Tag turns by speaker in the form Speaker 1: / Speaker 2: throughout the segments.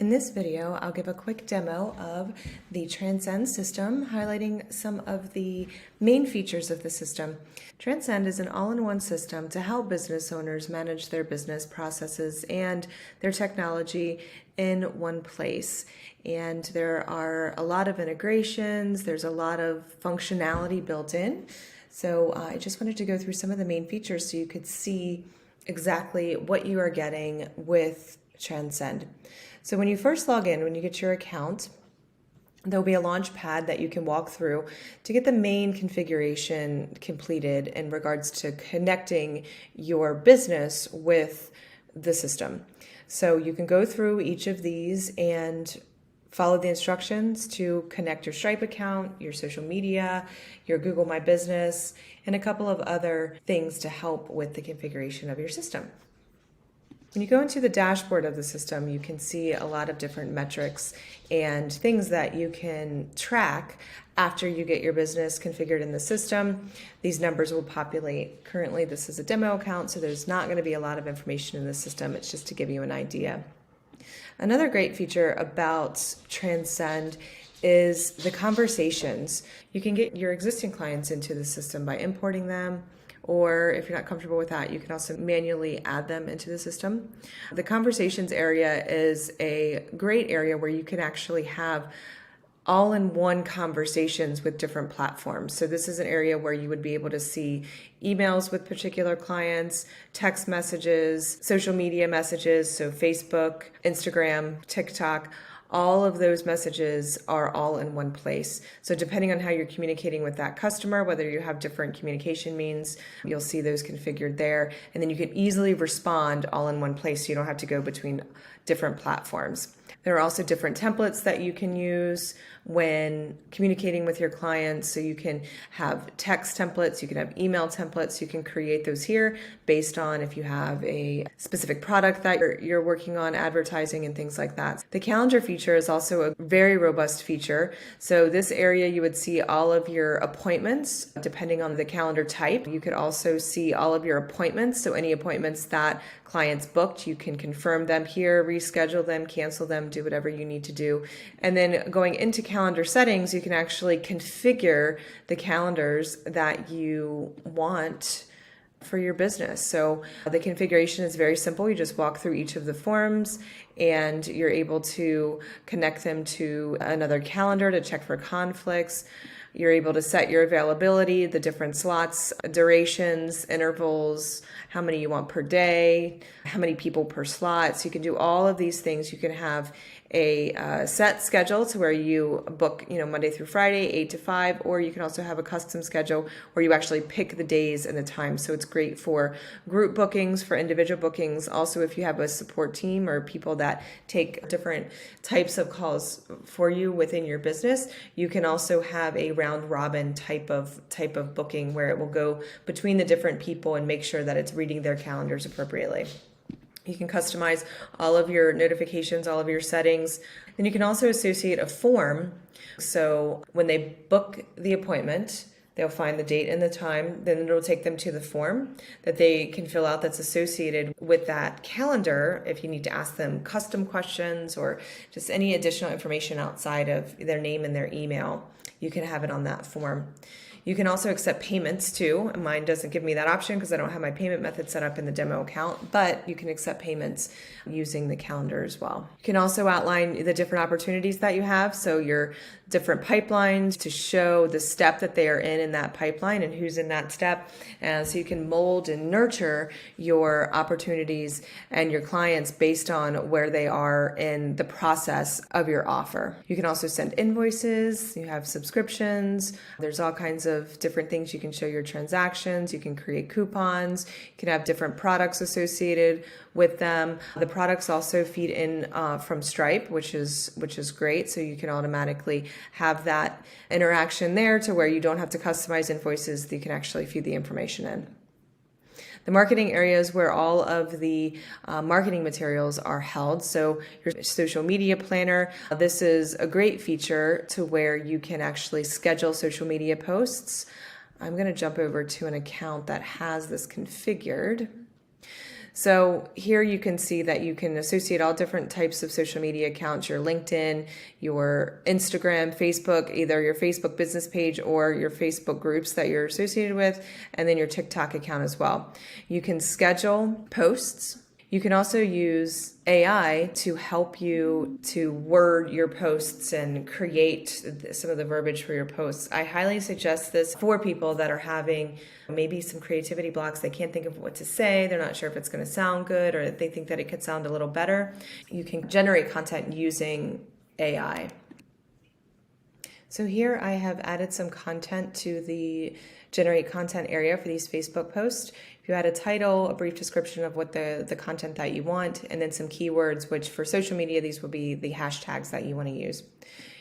Speaker 1: In this video, I'll give a quick demo of the Transcend system, highlighting some of the main features of the system. Transcend is an all-in-one system to help business owners manage their business processes and their technology in one place. And there are a lot of integrations, there's a lot of functionality built in. So I just wanted to go through some of the main features so you could see exactly what you are getting with Transcend. So when you first log in, when you get your account, there'll be a launch pad that you can walk through to get the main configuration completed in regards to connecting your business with the system. So you can go through each of these and follow the instructions to connect your Stripe account, your social media, your Google My Business, and a couple of other things to help with the configuration of your system. When you go into the dashboard of the system, you can see a lot of different metrics and things that you can track after you get your business configured in the system. These numbers will populate. Currently, this is a demo account, so there's not going to be a lot of information in the system. It's just to give you an idea. Another great feature about Transcend is the conversations. You can get your existing clients into the system by importing them, or if you're not comfortable with that, you can also manually add them into the system. The conversations area is a great area where you can actually have all-in-one conversations with different platforms. So this is an area where you would be able to see emails with particular clients, text messages, social media messages, so Facebook, Instagram, TikTok. All of those messages are all in one place. So depending on how you're communicating with that customer, whether you have different communication means, you'll see those configured there. And then you can easily respond all in one place so you don't have to go between different platforms. There are also different templates that you can use when communicating with your clients. So you can have text templates, you can have email templates, you can create those here based on if you have a specific product that you're working on, advertising and things like that. The calendar feature is also a very robust feature. So this area you would see all of your appointments depending on the calendar type. You could also see all of your appointments. So any appointments that clients booked, you can confirm them here, reschedule them, cancel them, do whatever you need to do. And then going into calendar settings, you can actually configure the calendars that you want for your business. So the configuration is very simple. You just walk through each of the forms and you're able to connect them to another calendar to check for conflicts. You're able to set your availability, the different slots, durations, intervals, how many you want per day, how many people per slot. So you can do all of these things. You can have a set schedule to where you book, Monday through Friday, 8 to 5, or you can also have a custom schedule where you actually pick the days and the times. So it's great for group bookings, for individual bookings. Also, if you have a support team or people that take different types of calls for you within your business, you can also have a round robin type of booking where it will go between the different people and make sure that it's reading their calendars appropriately. You can customize all of your notifications, all of your settings. Then you can also associate a form. So when they book the appointment, they'll find the date and the time, then it'll take them to the form that they can fill out that's associated with that calendar. If you need to ask them custom questions or just any additional information outside of their name and their email, you can have it on that form. You can also accept payments too. Mine doesn't give me that option because I don't have my payment method set up in the demo account, but you can accept payments using the calendar as well. You can also outline the different opportunities that you have. So your different pipelines to show the step that they are in that pipeline and who's in that step. And so you can mold and nurture your opportunities and your clients based on where they are in the process of your offer. You can also send invoices, you have subscriptions, there's all kinds of different things. You can show your transactions, you can create coupons, you can have different products associated with them. The products also feed in from Stripe, which is great. So you can automatically have that interaction there to where you don't have to customize invoices. You can actually feed the information in. The marketing areas where all of the marketing materials are held. So your social media planner, this is a great feature to where you can actually schedule social media posts. I'm going to jump over to an account that has this configured. So here you can see that you can associate all different types of social media accounts, your LinkedIn, your Instagram, Facebook, either your Facebook business page or your Facebook groups that you're associated with, and then your TikTok account as well. You can schedule posts. You can also use AI to help you to word your posts and create some of the verbiage for your posts. I highly suggest this for people that are having maybe some creativity blocks. They can't think of what to say. They're not sure if it's going to sound good, or they think that it could sound a little better. You can generate content using AI. So here I have added some content to the generate content area for these Facebook posts. If you add a title, a brief description of what the content that you want, and then some keywords, which for social media, these will be the hashtags that you want to use.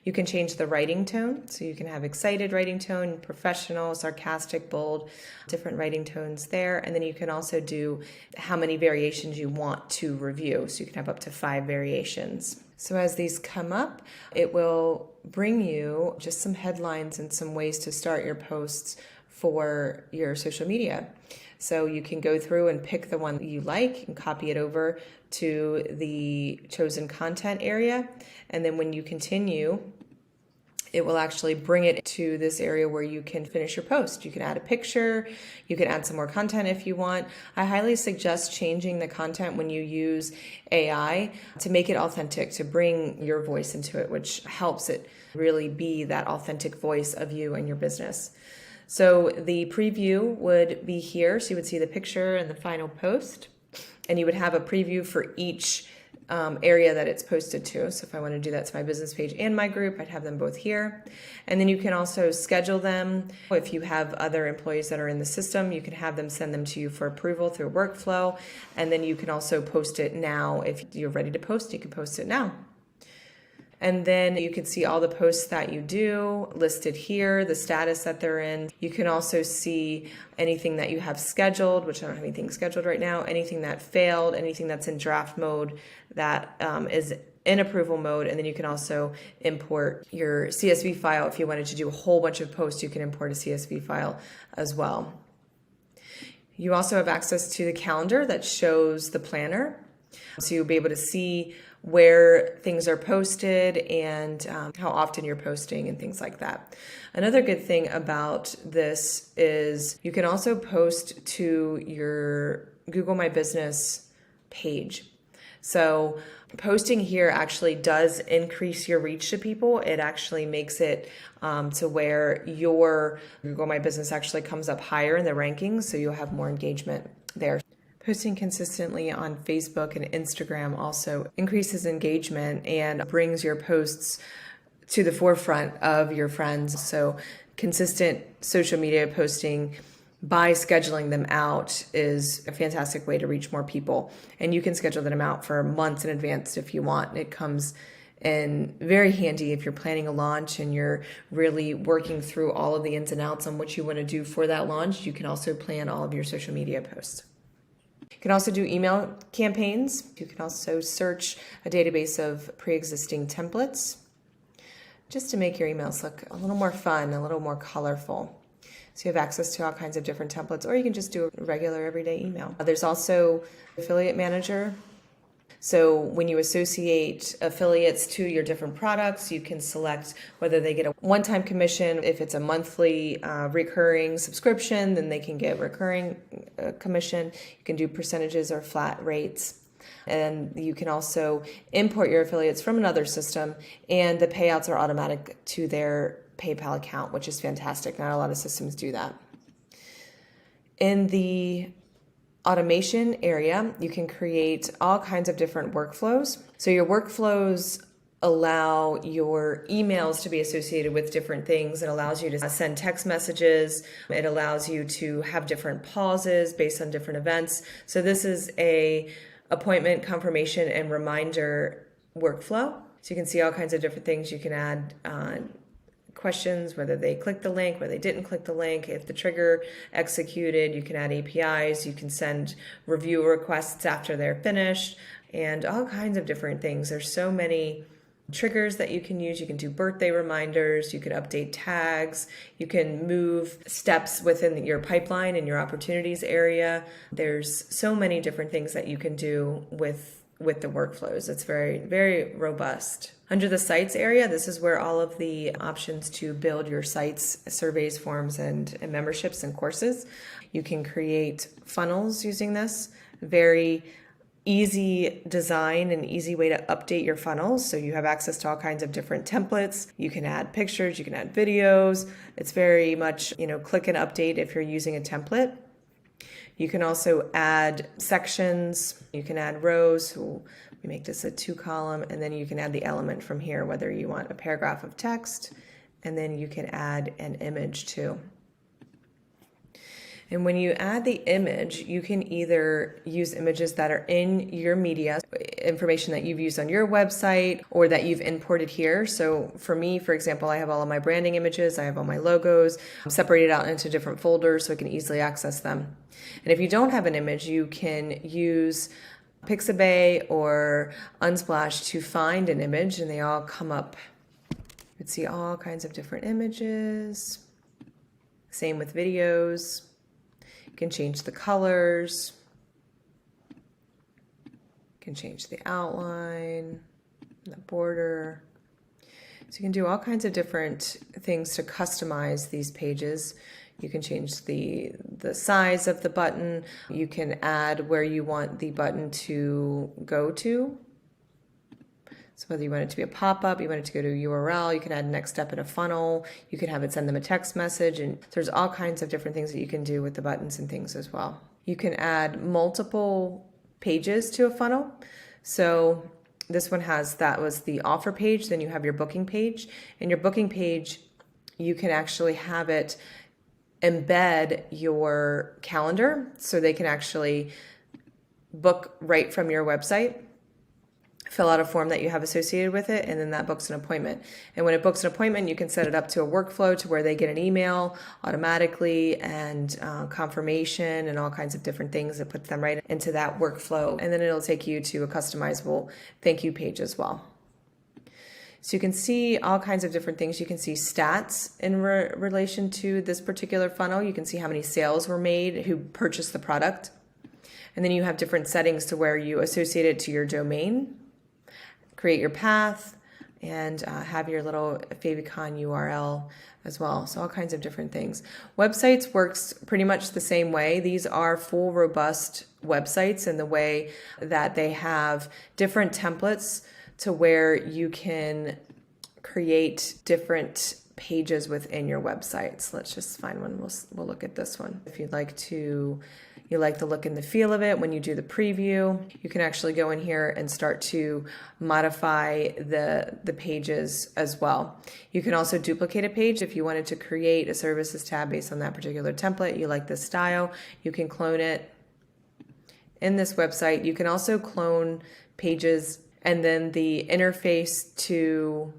Speaker 1: You can change the writing tone, so you can have excited writing tone, professional, sarcastic, bold, different writing tones there. And then you can also do how many variations you want to review. So you can have up to 5 variations. So as these come up, it will bring you just some headlines and some ways to start your posts for your social media. So you can go through and pick the one that you like and copy it over to the chosen content area. And then when you continue, it will actually bring it to this area where you can finish your post. You can add a picture, you can add some more content if you want. I highly suggest changing the content when you use AI to make it authentic, to bring your voice into it, which helps it really be that authentic voice of you and your business. So the preview would be here. So you would see the picture and the final post, and you would have a preview for each area that it's posted to. So if I want to do that to my business page and my group, I'd have them both here. And then you can also schedule them. If you have other employees that are in the system, you can have them send them to you for approval through workflow. And then you can also post it now. If you're ready to post, you can post it now. And then you can see all the posts that you do listed here, the status that they're in. You can also see anything that you have scheduled, which I don't have anything scheduled right now, anything that failed, anything that's in draft mode that is in approval mode. And then you can also import your CSV file. If you wanted to do a whole bunch of posts, you can import a CSV file as well. You also have access to the calendar that shows the planner. So you'll be able to see where things are posted and how often you're posting and things like that. Another good thing about this is you can also post to your Google My Business page. So posting here actually does increase your reach to people. It actually makes it to where your Google My Business actually comes up higher in the rankings, so you'll have more engagement there. Posting consistently on Facebook and Instagram also increases engagement and brings your posts to the forefront of your friends. So consistent social media posting by scheduling them out is a fantastic way to reach more people. And you can schedule them out for months in advance if you want. It comes in very handy if you're planning a launch and you're really working through all of the ins and outs on what you want to do for that launch. You can also plan all of your social media posts. You can also do email campaigns. You can also search a database of pre-existing templates just to make your emails look a little more fun, a little more colorful. So you have access to all kinds of different templates, or you can just do a regular everyday email. There's also Affiliate Manager. So when you associate affiliates to your different products, you can select whether they get a one-time commission. If it's a monthly recurring subscription, then they can get recurring commission. You can do percentages or flat rates. And you can also import your affiliates from another system, and the payouts are automatic to their PayPal account, which is fantastic. Not a lot of systems do that. In the automation area, you can create all kinds of different workflows. So your workflows allow your emails to be associated with different things. It allows you to send text messages. It allows you to have different pauses based on different events. So this is a appointment confirmation and reminder workflow. So you can see all kinds of different things. You can add questions, whether they clicked the link, whether they didn't click the link, if the trigger executed. You can add APIs, you can send review requests after they're finished, and all kinds of different things. There's so many triggers that you can use. You can do birthday reminders, you can update tags, you can move steps within your pipeline and your opportunities area. There's so many different things that you can do with the workflows. It's very, very robust. Under the sites area, this is where all of the options to build your sites, surveys, forms, and memberships and courses. You can create funnels using this. Very easy design and easy way to update your funnels. So you have access to all kinds of different templates. You can add pictures, you can add videos. It's very much, click and update if you're using a template. You can also add sections, you can add rows. So we make this a 2-column, and then you can add the element from here, whether you want a paragraph of text, and then you can add an image too. And when you add the image, you can either use images that are in your media, information that you've used on your website or that you've imported here. So for me, for example, I have all of my branding images, I have all my logos separated out into different folders so I can easily access them. And if you don't have an image, you can use Pixabay or Unsplash to find an image, and they all come up. You can see all kinds of different images. Same with videos. You can change the colors, you can change the outline, the border. So you can do all kinds of different things to customize these pages. You can change the size of the button. You can add where you want the button to go to. So whether you want it to be a pop-up, you want it to go to a URL, you can add next step in a funnel, you can have it send them a text message, and there's all kinds of different things that you can do with the buttons and things as well. You can add multiple pages to a funnel. So this one that was the offer page, then you have your booking page. And your booking page, you can actually have it embed your calendar so they can actually book right from your website. Fill out a form that you have associated with it, and then that books an appointment. And when it books an appointment, you can set it up to a workflow to where they get an email automatically and confirmation and all kinds of different things that puts them right into that workflow. And then it'll take you to a customizable thank you page as well. So you can see all kinds of different things. You can see stats in relation to this particular funnel. You can see how many sales were made, who purchased the product. And then you have different settings to where you associate it to your domain, create your path, and have your little favicon URL as well. So all kinds of different things. Websites works pretty much the same way. These are full robust websites in the way that they have different templates to where you can create different pages within your websites. Let's just find one. We'll look at this one. If you like the look and the feel of it when you do the preview, you can actually go in here and start to modify the pages as well. You can also duplicate a page if you wanted to create a services tab based on that particular template. You like this style, you can clone it in this website. You can also clone pages, and then the interface to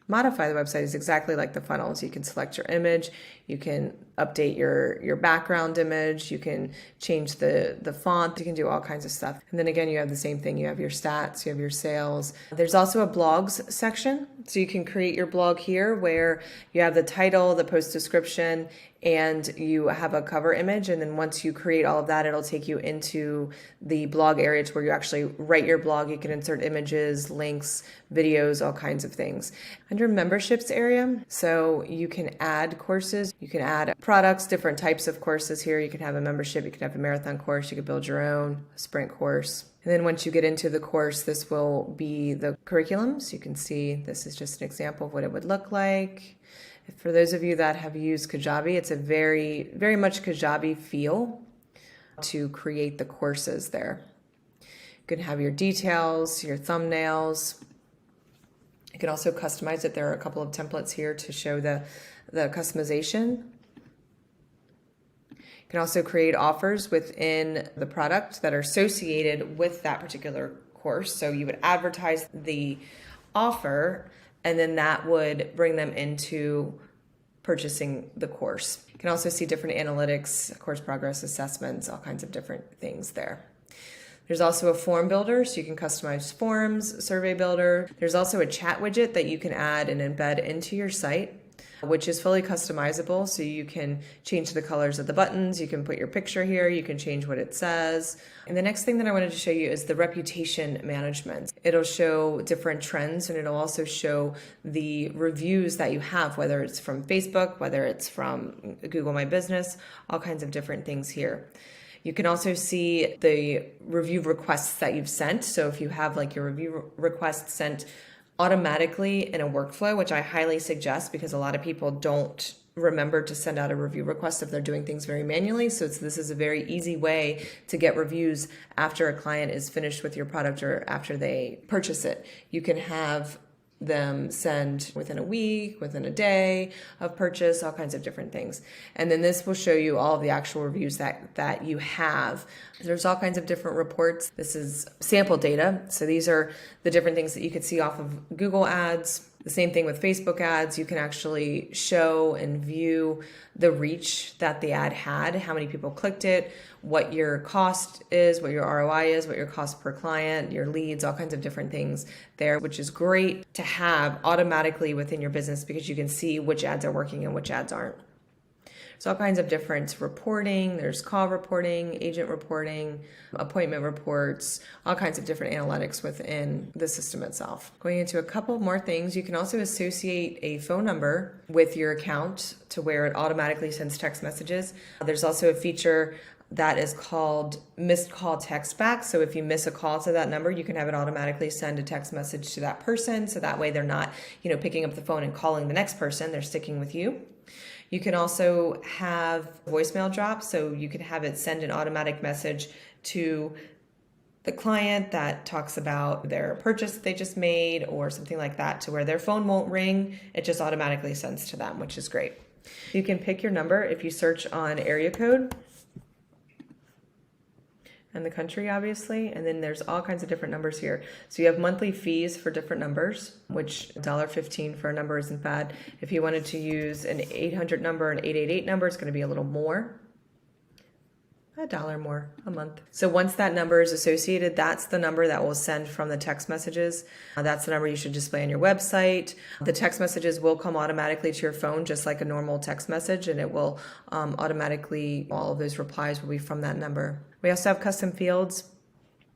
Speaker 1: modify the website is exactly like the funnels. You can select your image, you can update your background image, you can change the font, you can do all kinds of stuff. And then again, you have the same thing. You have your stats, you have your sales. There's also a blogs section. So you can create your blog here where you have the title, the post description, and you have a cover image. And then once you create all of that, it'll take you into the blog area to where you actually write your blog. You can insert images, links, videos, all kinds of things. Under memberships area, so you can add courses, you can add products, different types of courses here. You can have a membership, you can have a marathon course, you can build your own sprint course. And then once you get into the course, this will be the curriculum. So you can see this is just an example of what it would look like. For those of you that have used Kajabi, it's a very, very much Kajabi feel to create the courses there. You can have your details, your thumbnails. You can also customize it. There are a couple of templates here to show the customization. You can also create offers within the product that are associated with that particular course. So you would advertise the offer, and then that would bring them into purchasing the course. You can also see different analytics, course progress assessments, all kinds of different things there. There's also a form builder, so you can customize forms, survey builder. There's also a chat widget that you can add and embed into your site, which is fully customizable. So you can change the colors of the buttons, you can put your picture here, you can change what it says. And the next thing that I wanted to show you is the reputation management. It'll show different trends, and it'll also show the reviews that you have, whether it's from Facebook, whether it's from Google My Business, all kinds of different things here. You can also see the review requests that you've sent. So if you have like your review requests sent automatically in a workflow, which I highly suggest because a lot of people don't remember to send out a review request if they're doing things very manually. So this is a very easy way to get reviews after a client is finished with your product or after they purchase it. You can have them send within a week, within a day of purchase, all kinds of different things. And then this will show you all of the actual reviews that you have. There's all kinds of different reports. This is sample data. So these are the different things that you could see off of Google ads. The same thing with Facebook ads. You can actually show and view the reach that the ad had, how many people clicked it, what your cost is, what your ROI is, what your cost per client, your leads, all kinds of different things there, which is great to have automatically within your business because you can see which ads are working and which ads aren't. So all kinds of different reporting. There's call reporting, agent reporting, appointment reports, all kinds of different analytics within the system itself. Going into a couple more things, you can also associate a phone number with your account to where it automatically sends text messages. There's also a feature that is called missed call text back. So if you miss a call to that number, you can have it automatically send a text message to that person. So that way they're not, picking up the phone and calling the next person, they're sticking with you. You can also have voicemail drop, so you can have it send an automatic message to the client that talks about their purchase that they just made or something like that to where their phone won't ring. It just automatically sends to them, which is great. You can pick your number if you search on area code and the country, obviously, and then there's all kinds of different numbers here. So you have monthly fees for different numbers, which $1.15 for a number isn't bad. If you wanted to use an 800 number, an 888 number, it's going to be a little more. $1 more a month. So once that number is associated, that's the number that will send from the text messages. That's the number you should display on your website. The text messages will come automatically to your phone, just like a normal text message, and it will automatically, all of those replies will be from that number. We also have custom fields,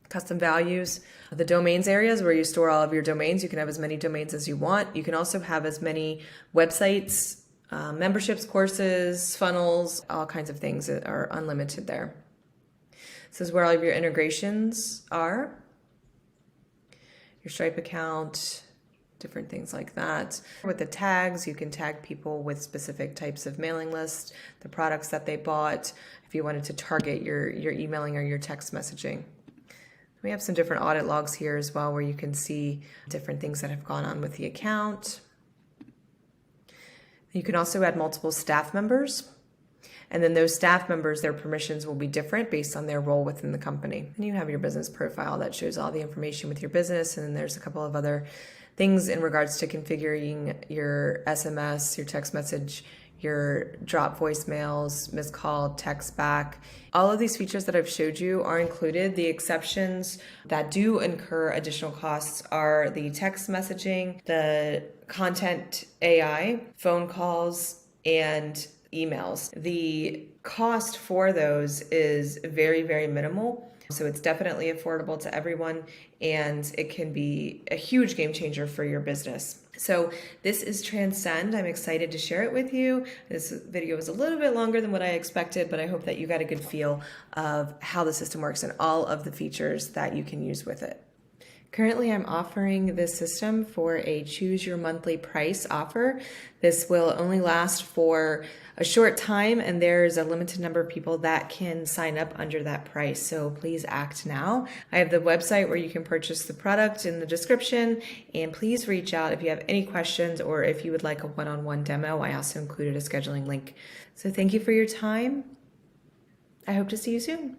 Speaker 1: custom values. The domains areas where you store all of your domains, you can have as many domains as you want. You can also have as many websites, memberships, courses, funnels, all kinds of things that are unlimited there. This is where all of your integrations are. Your Stripe account, different things like that. With the tags, you can tag people with specific types of mailing lists, the products that they bought, if you wanted to target your emailing or your text messaging. We have some different audit logs here as well where you can see different things that have gone on with the account. You can also add multiple staff members, and then those staff members, their permissions will be different based on their role within the company. And you have your business profile that shows all the information with your business, and then there's a couple of other things in regards to configuring your SMS, your text message, your drop voicemails, missed call, text back. All of these features that I've showed you are included. The exceptions that do incur additional costs are the text messaging, the content AI, phone calls, and emails. The cost for those is very, very minimal. So it's definitely affordable to everyone, and it can be a huge game changer for your business. So this is Transcend. I'm excited to share it with you. This video was a little bit longer than what I expected, but I hope that you got a good feel of how the system works and all of the features that you can use with it. Currently, I'm offering this system for a choose your monthly price offer. This will only last for a short time, and there's a limited number of people that can sign up under that price. So please act now. I have the website where you can purchase the product in the description, and please reach out if you have any questions or if you would like a one-on-one demo. I also included a scheduling link. So thank you for your time. I hope to see you soon.